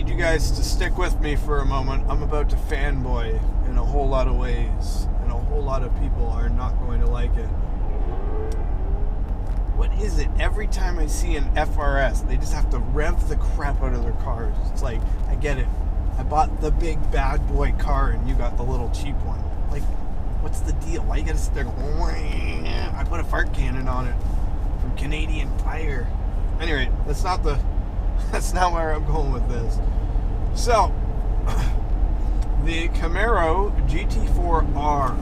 need you guys to stick with me for a moment. I'm about to fanboy in a whole lot of ways, and a whole lot of people are not going to like it. What is it? Every time I see an FRS, they just have to rev the crap out of their cars. It's like, I get it. I bought the big bad boy car and you got the little cheap one. Like, what's the deal? Why you gotta sit there going, I put a fart cannon on it from Canadian Tire. Anyway, that's not where I'm going with this. So, the Camaro GT4.R.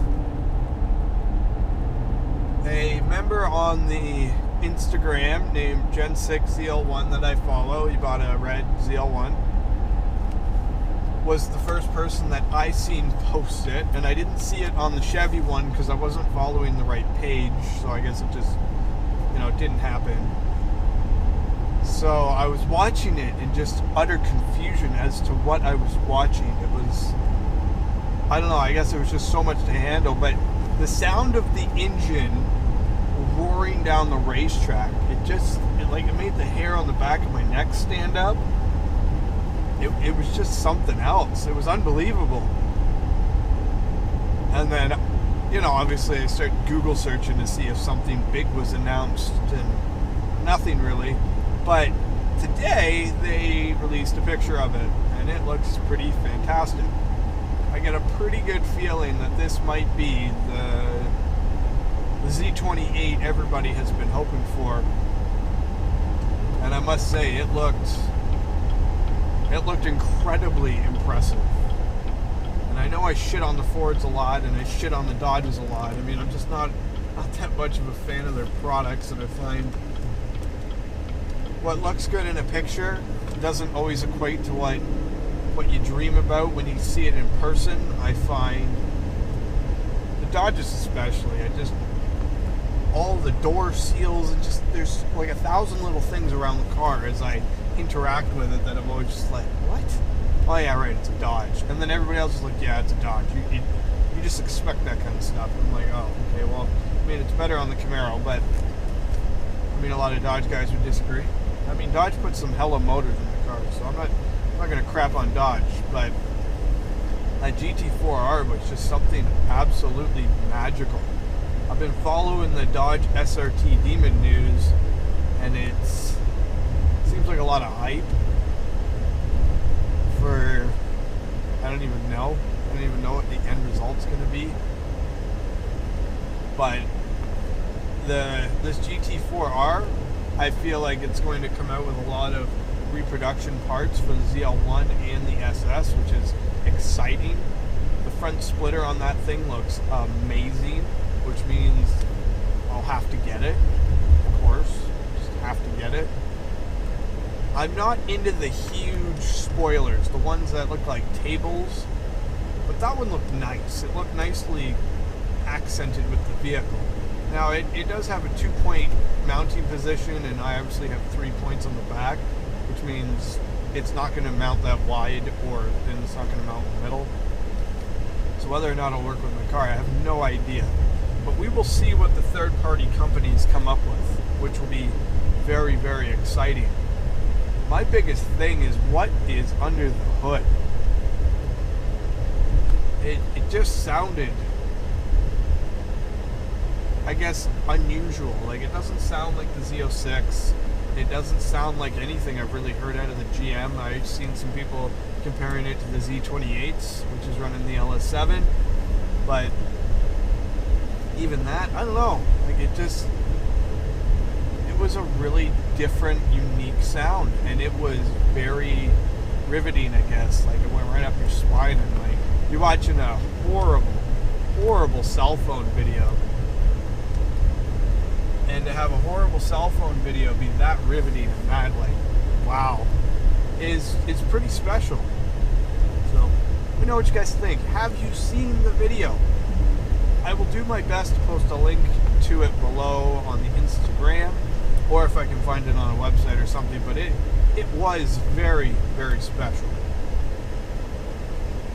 A member on the Instagram named Gen6ZL1 that I follow, he bought a red ZL1, was the first person that I seen post it, and I didn't see it on the Chevy one because I wasn't following the right page, so I guess it just, it didn't happen. So I was watching it in just utter confusion as to what I was watching. It was, I don't know, I guess it was just so much to handle, but the sound of the engine roaring down the racetrack, it made the hair on the back of my neck stand up. It was just something else. It was unbelievable. And then, obviously I started Google searching to see if something big was announced, and nothing really. But today they released a picture of it, and it looks pretty fantastic. I get a pretty good feeling that this might be the Z28 everybody has been hoping for. And I must say, it looked incredibly impressive. And I know I shit on the Fords a lot, and I shit on the Dodges a lot. I mean, I'm just not that much of a fan of their products, and I find what looks good in a picture doesn't always equate to what you dream about when you see it in person. I find the Dodges especially, all the door seals, and there's like 1,000 little things around the car as I interact with it that I'm always just like, what? Oh yeah, right, it's a Dodge. And then everybody else is like, yeah, it's a Dodge. You just expect that kind of stuff. And I'm like, oh, okay, well, I mean, it's better on the Camaro, but I mean, a lot of Dodge guys would disagree. I mean, Dodge puts some hella motors in the car, so I'm not going to crap on Dodge, but that GT4R was just something absolutely magical. I've been following the Dodge SRT Demon news, and it seems like a lot of hype for, I don't even know what the end result's going to be. But this GT4R, I feel like it's going to come out with a lot of reproduction parts for the ZL1 and the SS, which is exciting. The front splitter on that thing looks amazing, which means I'll have to get it, of course, just have to get it. I'm not into the huge spoilers, the ones that look like tables, but that one looked nice. It looked nicely accented with the vehicle. Now, it does have a 2-point mounting position, and I obviously have 3 points on the back, which means it's not going to mount that wide, or then it's not going to mount in the middle. So whether or not it'll work with my car, I have no idea. But we will see what the third-party companies come up with, which will be very, very exciting. My biggest thing is what is under the hood. It just sounded, I guess, unusual. Like, it doesn't sound like the Z06. It doesn't sound like anything I've really heard out of the GM. I've seen some people comparing it to the Z28s, which is running the LS7. But even that, I don't know. Like, it was a really different, unique sound. And it was very riveting, I guess. Like, it went right up your spine. And, like, you're watching a horrible, horrible cell phone video. And to have a horrible cell phone video be that riveting and that, like, wow, is pretty special. So, let me know what you guys think. Have you seen the video? I will do my best to post a link to it below on the Instagram, or if I can find it on a website or something, but it was very, very special.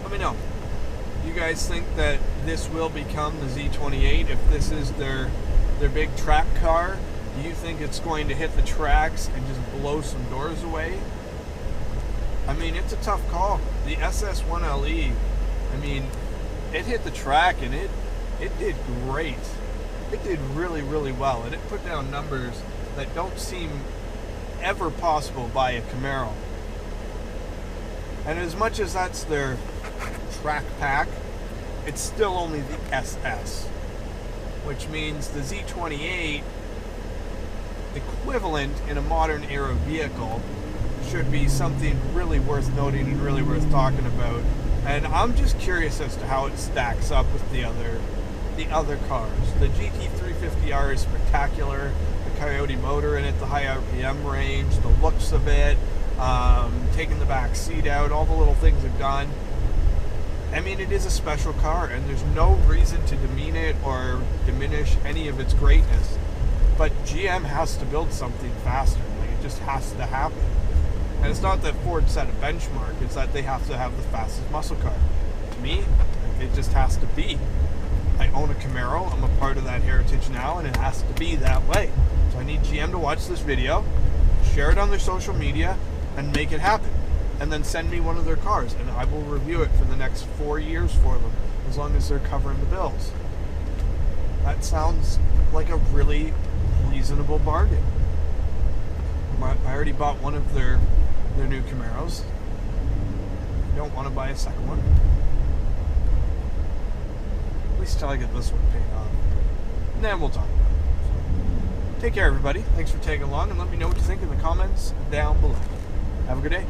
Let me know. You guys think that this will become the Z28? If this is their big track car, do you think it's going to hit the tracks and just blow some doors away? I mean, it's a tough call. The SS1LE, I mean, it hit the track and it did great. It did really, really well, and it put down numbers that don't seem ever possible by a Camaro. And as much as that's their track pack, it's still only the SS, which means the Z28 equivalent in a modern era vehicle should be something really worth noting and really worth talking about. And I'm just curious as to how it stacks up with the other cars. The GT350R is spectacular. The Coyote motor in it, the high RPM range, the looks of it, taking the back seat out, all the little things they've done. I mean, it is a special car, and there's no reason to demean it or diminish any of its greatness. But GM has to build something faster. Like, it just has to happen. And it's not that Ford set a benchmark, it's that they have to have the fastest muscle car. To me, it just has to be. I own a Camaro, I'm a part of that heritage now, and it has to be that way. So I need GM to watch this video, share it on their social media, and make it happen. And then send me one of their cars, and I will review it for the next 4 years for them, as long as they're covering the bills. That sounds like a really reasonable bargain. I already bought one of their new Camaros. I don't want to buy a second one. At least till I get this one paid off. And then we'll talk about it. So, take care, everybody. Thanks for tagging along, and let me know what you think in the comments down below. Have a good day.